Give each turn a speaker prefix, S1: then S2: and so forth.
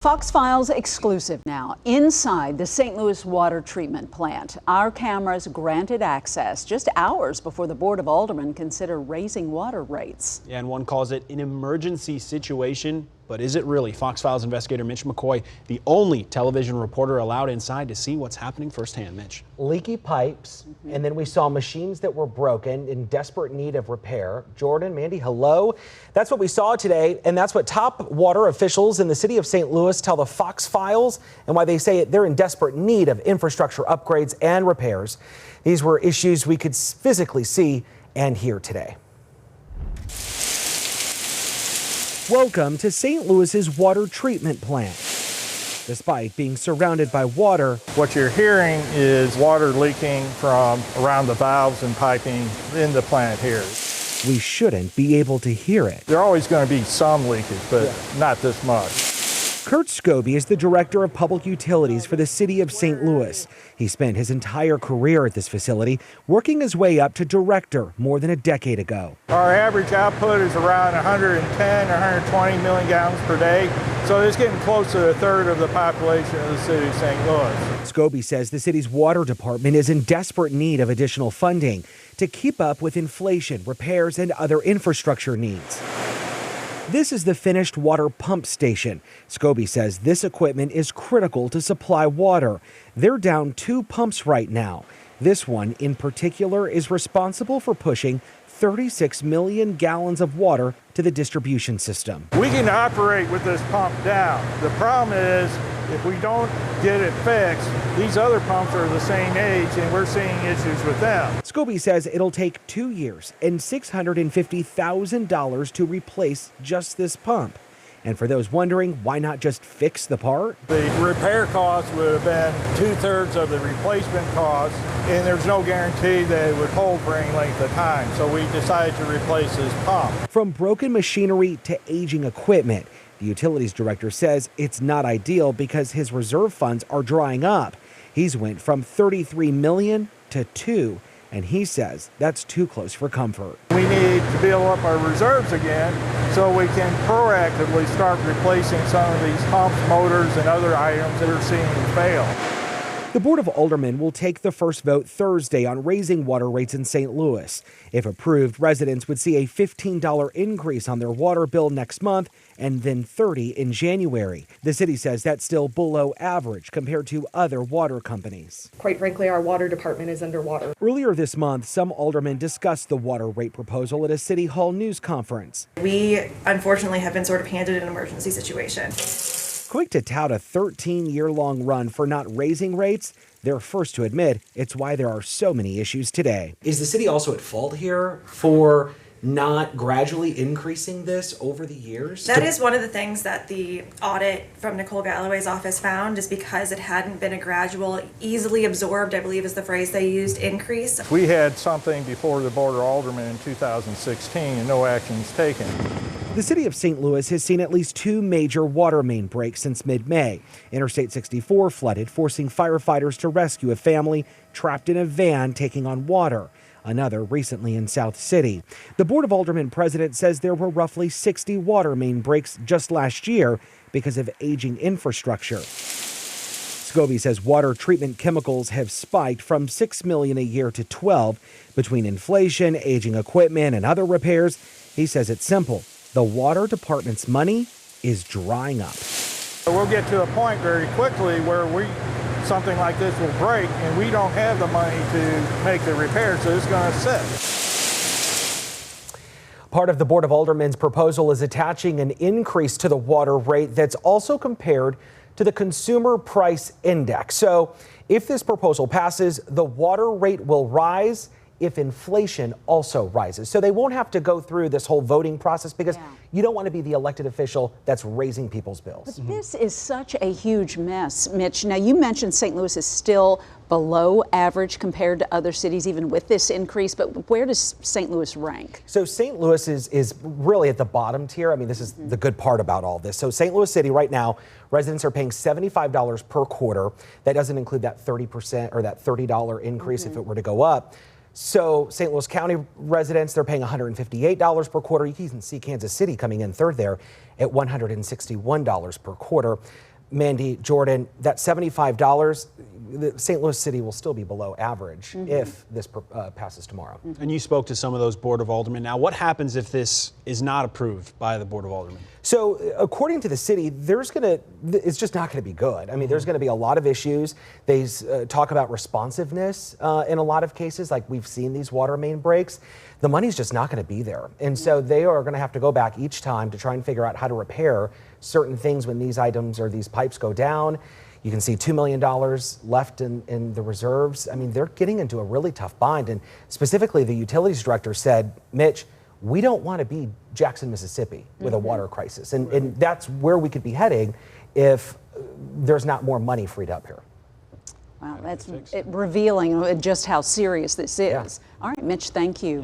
S1: Fox Files exclusive now. Inside the St. Louis water treatment plant, our cameras granted access just hours before the Board of Aldermen consider raising water rates.
S2: Yeah, and one calls it an emergency situation. But is it really? Fox Files investigator Mitch McCoy, the only television reporter allowed inside to see what's happening firsthand. Mitch.
S3: Leaky pipes, and then we saw machines that were broken in desperate need of repair. Jordan, Mandy, hello. That's what we saw today, and that's what top water officials in the city of St. Louis tell the Fox Files, and why they say they're in desperate need of infrastructure upgrades and repairs. These were issues we could physically see and hear today. Welcome to St. Louis's water treatment plant. Despite being surrounded by water,
S4: what you're hearing is water leaking from around the valves and piping in the plant here.
S3: We shouldn't be able to hear it.
S4: There's always going to be some leakage, but not this much.
S3: Kurt Scobie is the director of public utilities for the city of St. Louis. He spent his entire career at this facility, working his way up to director more than a decade ago.
S4: Our average output is around 110 or 120 million gallons per day, so it's getting close to a third of the population of the city of St. Louis.
S3: Scobie says the city's water department is in desperate need of additional funding to keep up with inflation, repairs, and other infrastructure needs. This is the finished water pump station. Scobie says this equipment is critical to supply water. They're down 2 pumps right now. This one in particular is responsible for pushing 36 million gallons of water to the distribution system.
S4: We can operate with this pump down. The problem is if we don't get it fixed, these other pumps are the same age and we're seeing issues with them.
S3: Scobie says it'll take 2 years and $650,000 to replace just this pump. And for those wondering, why not just fix the part?
S4: The repair cost would have been 2/3 of the replacement cost, and there's no guarantee that it would hold for any length of time. So we decided to replace this pump.
S3: From broken machinery to aging equipment, the utilities director says it's not ideal because his reserve funds are drying up. He's went from $33 million to $2 million, and he says that's too close for comfort.
S4: We need to build up our reserves again so we can proactively start replacing some of these pumps, motors, and other items that are seeming to fail.
S3: The Board of Aldermen will take the first vote Thursday on raising water rates in St. Louis. If approved, residents would see a $15 increase on their water bill next month and then $30 in January. The city says that's still below average compared to other water companies.
S5: Quite frankly, our water department is underwater.
S3: Earlier this month, some aldermen discussed the water rate proposal at a City Hall news conference.
S5: We unfortunately have been sort of handed an emergency situation.
S3: Quick to tout a 13-year-long run for not raising rates, they're first to admit it's why there are so many issues today.
S6: Is the city also at fault here for not gradually increasing this over the years?
S5: That is one of the things that the audit from Nicole Galloway's office found, is because it hadn't been a gradual, easily absorbed, I believe is the phrase they used, increase.
S4: We had something before the Board of Aldermen in 2016 and no actions taken.
S3: The city of St. Louis has seen at least 2 major water main breaks since mid-May. Interstate 64 flooded, forcing firefighters to rescue a family trapped in a van taking on water. Another recently in South City. The Board of Aldermen president says there were roughly 60 water main breaks just last year because of aging infrastructure. Scobie says water treatment chemicals have spiked from $6 million a year to $12 million between inflation, aging equipment, and other repairs. He says it's simple. The water department's money is drying up.
S4: We'll get to a point very quickly where something like this will break and we don't have the money to make the repair, so it's going to sit.
S3: Part of the Board of Aldermen's proposal is attaching an increase to the water rate that's also compared to the Consumer Price Index. So if this proposal passes, the water rate will rise if inflation also rises. So they won't have to go through this whole voting process because you don't want to be the elected official that's raising people's bills.
S1: But this is such a huge mess, Mitch. Now, you mentioned St. Louis is still below average compared to other cities, even with this increase, but where does St. Louis rank?
S3: So St. Louis is really at the bottom tier. I mean, this is the good part about all this. So St. Louis City right now, residents are paying $75 per quarter. That doesn't include that 30% or that $30 increase if it were to go up. So St. Louis County residents, they're paying $158 per quarter. You can see Kansas City coming in third there at $161 per quarter. Mandy, Jordan, that $75, the St. Louis City will still be below average if this passes tomorrow.
S2: And you spoke to some of those Board of Aldermen. Now, what happens if this is not approved by the Board of Aldermen?
S3: So, according to the city, it's just not going to be good. I mean, there's going to be a lot of issues. They talk about responsiveness in a lot of cases, like we've seen these water main breaks. The money's just not going to be there. And so they are going to have to go back each time to try and figure out how to repair certain things when these items or these pipes go down. You can see $2 million left in the reserves. I mean, they're getting into a really tough bind. And specifically, the utilities director said, Mitch, we don't want to be Jackson, Mississippi with a water crisis. And that's where we could be heading if there's not more money freed up here.
S1: Wow, that's revealing just how serious this is. All right, Mitch, thank you.